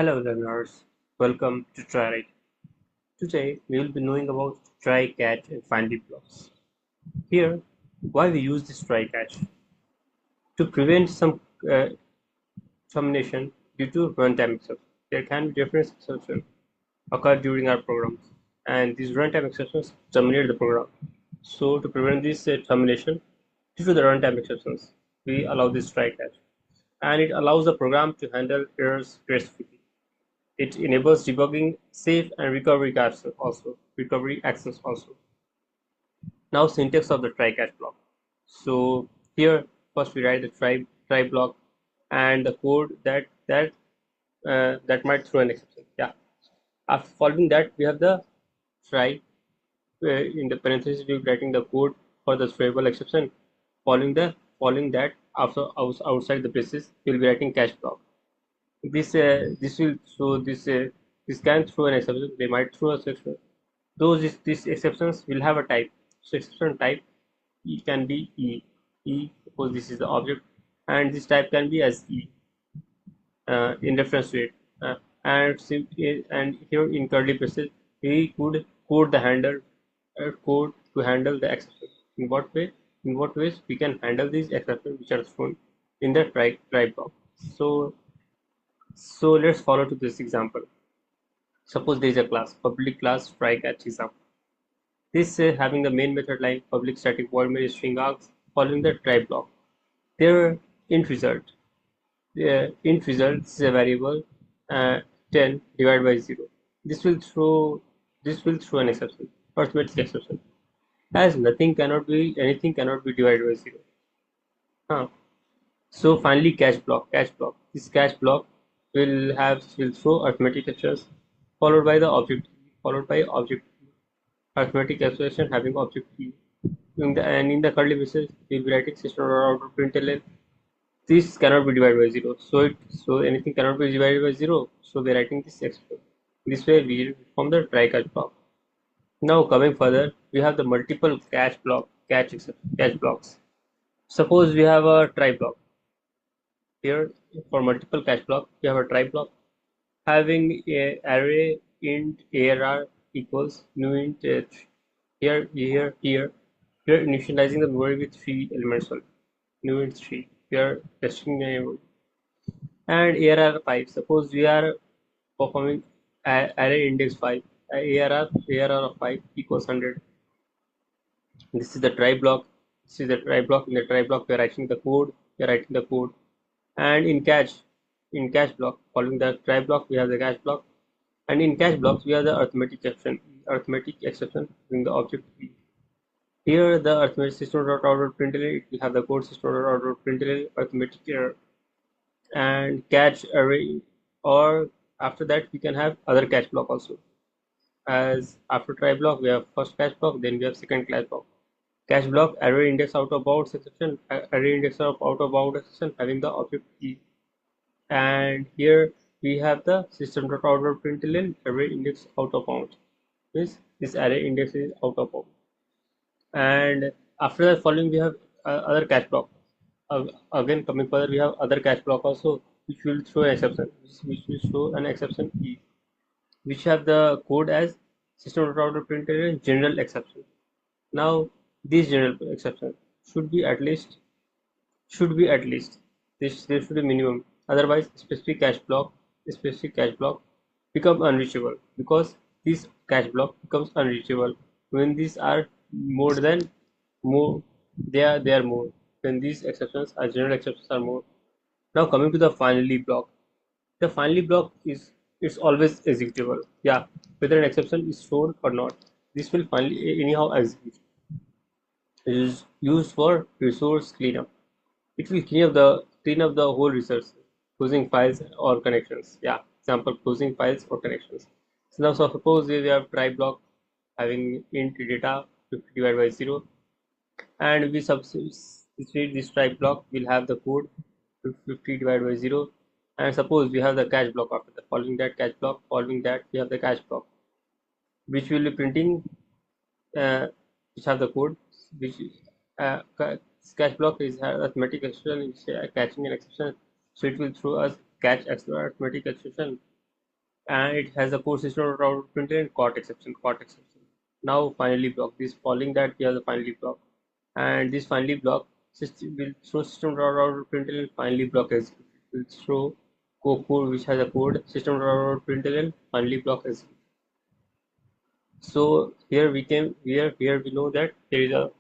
Hello learners, welcome to TryWrite. Today we will be knowing about try, catch and finally blocks. Here, why we use this try catch? To prevent some uh, termination due to runtime exception. There can be different exceptions occur during our programs, and these runtime exceptions terminate the program. So to prevent this termination due to the runtime exceptions, we allow this try catch, and it allows the program to handle errors gracefully. It enables debugging, safe and recovery access also. Now syntax of the try-catch block. So here first we write the try block and the code that might throw an exception. Yeah. After following that we have the try in the parentheses we're writing the code for the throwable exception. Following that after outside the braces we'll be writing catch block. This will so this can throw an exception. They might throw a exception. These exceptions will have a type. So exception type can be E because this is the object, and this type can be as E in reference to it. And here in curly braces we could code the handler code to handle the exception. In what way? In what ways we can handle these exceptions which are thrown in the try block. So let's follow to this example. Suppose there is a class, public class try catch example. This having the main method line public static void main string args following the try block. Their int result. Int result is a variable uh, 10 divided by 0. This will throw an exception, arithmetic exception, as anything cannot be divided by 0. Huh. So finally catch block. This catch block will throw arithmetic exceptions followed by the object followed by object arithmetic expression having object key. In the curly braces, we'll be writing system.out.println. This cannot be divided by zero. So anything cannot be divided by zero. So we're writing this expression. This way we form the try catch block. Now coming further, we have the multiple catch blocks. Suppose we have a try block. Here for multiple catch block, we have a try block having a array int arr equals new int here initializing the memory with 3 elements only. New int 3 we are testing the memory. And arr 5, suppose we are performing array index 5, arr of 5 equals 100. This is the try block. In the try block we are writing the code. And in catch block, following the try block we have the catch block, and in catch blocks we have the arithmetic exception in the object B. Here the arithmetic system.out.println, it will have the code system.out.println arithmetic error and catch array, or after that we can have other catch block also. As after try block we have first catch block, then we have second catch block. Catch block array index out of bounds exception, array index of out of bound exception having the object key. And here we have the system.out.println array index out of bounds. This array index is out of bounds. And after that following we have other catch block. Again coming further we have other catch block also, which will throw an exception, which will show an exception E, which have the code as system.out.println general exception. Now this general exception should be at least this there should be minimum, otherwise specific catch block become unreachable, because this catch block becomes unreachable when these are more than more they are more when these exceptions are general exceptions are more. Now coming to the finally block. The finally block is it's always executable, yeah, whether an exception is stored or not. This will finally anyhow execute. It is used for resource cleanup. It will clean up the whole resource, closing files or connections. Yeah, example closing files or connections. So now suppose we have try block having int data 50 divided by 0, and we substitute this try block will have the code 50 divided by 0, and suppose we have the catch block after that. Following that we have the catch block, which will be printing which have the code which uh, catch block is arithmetic exception is catching an exception, so it will throw us catch arithmetic exception and it has a core system route printer and caught exception. Now finally block this following that we have the finally block, and this finally block system will throw system route printer and finally block execute. It will throw code which has a code system route printer and finally block execute. So here we know that there is a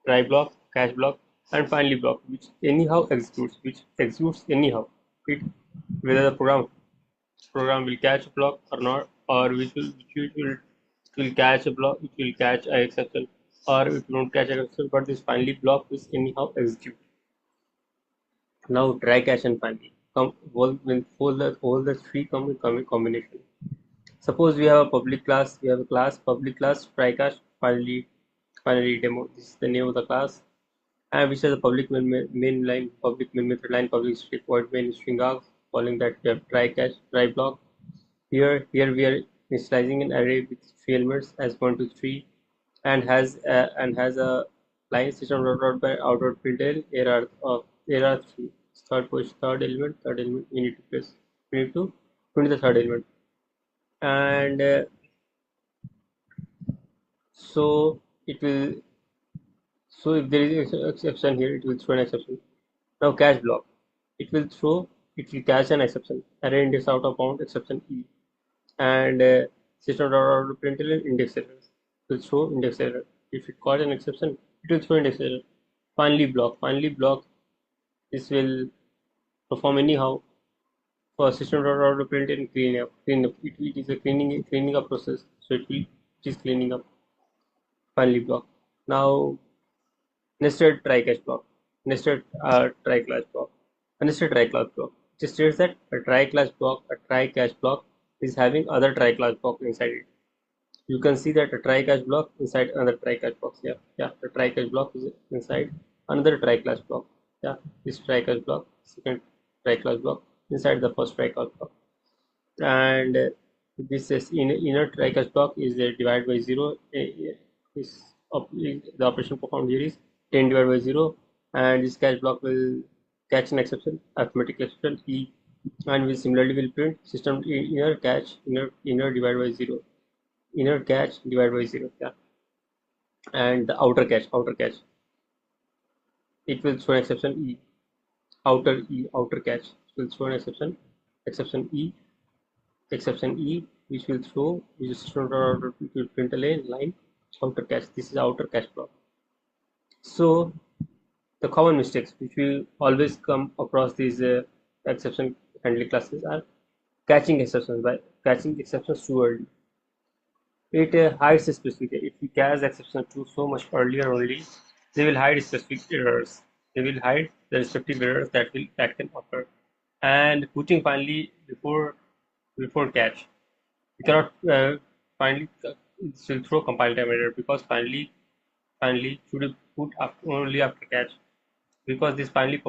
try block, catch block, and finally block which executes anyhow. It whether the program will catch a block or not, or which will catch a block, it will catch a exception, or it won't catch an exception, but this finally block is anyhow execute. Now try catch and finally come all the three come in combination. Suppose we have a public class, we have a class, public class, try catch, finally demo. This is the name of the class, and which has a main line, public main method line, public string void main string args. Following that, we have try catch, try block. Here we are initializing an array with three elements as 1 to 3, and has a line system dot by outward println error of error 3. Third element we need to place. We need to print the third element, and so it will. So if there is an exception here, it will throw an exception. Now catch block. It will throw. It will catch an exception. Array index out of bound exception E, and system.out.println index error will throw index error. If it caught an exception, it will throw index error. Finally block. Finally block. This will perform anyhow for system.out.println clean up. Clean up. It is a cleaning up process. So it is cleaning up. Finally block. Now nested try catch block. Nested try class block. A nested try class block. It states that a try catch block is having other try class block inside it. You can see that a try catch block inside another try catch box. Yeah, the try catch block is inside another try catch block. Yeah, this try catch block, second try catch block inside the first try catch block, and this is inner try catch block is divided by 0. Is the operation performed here is 10 divided by 0, and this catch block will catch an exception, arithmetic exception E, and will similarly will print system inner catch inner divided by 0, inner catch divided by 0. Yeah, and the outer catch it will throw an exception E, outer catch will throw an exception E, which will throw which is it will print a line outer catch. This is outer catch block. So the common mistakes which will always come across these exception handling classes are catching exceptions too early. It hides specific. If we catch exception to so much earlier only, they will hide specific errors. They will hide the respective errors that can occur. And putting finally before catch, we cannot finally it will throw compile time error, because finally should be put only after catch, because this finally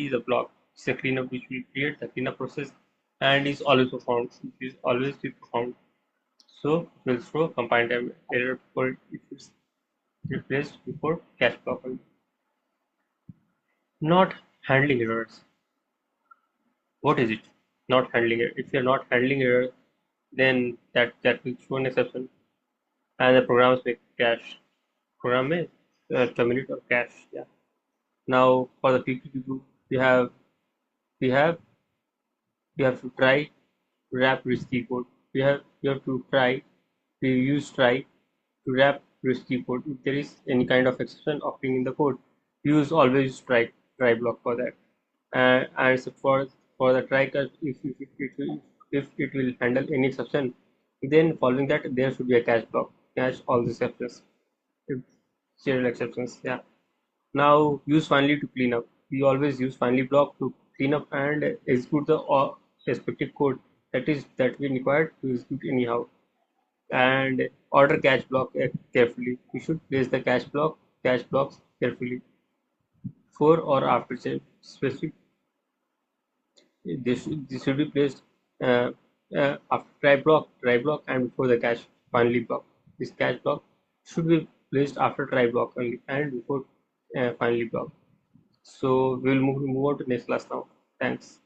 is a block. It's a cleanup which will create the cleanup process and is always performed. It is always be performed. So it will throw compile time error before it is replaced before catch block. Not handling errors. What is it? Not handling it. If you're not handling error, then that will throw an exception, and the programs may cache. Program may terminate or cache. Yeah. Now for the PPT group, we have we have to try to wrap risky code. We have to try to use try to wrap risky code. If there is any kind of exception occurring in the code, always try block for that. And so for the try catch, if it will handle any exception, then following that there should be a catch block, catch all the exceptions, if serial exceptions. Yeah. Now use finally to clean up. We always use finally block to clean up and execute the respective code that we required to execute anyhow. And order catch block carefully. You should place the catch blocks carefully before or after specific. This should be placed uh, after try block and before the catch finally block. This catch block should be placed after try block only and before finally block. So we will move on to next class now. Thanks.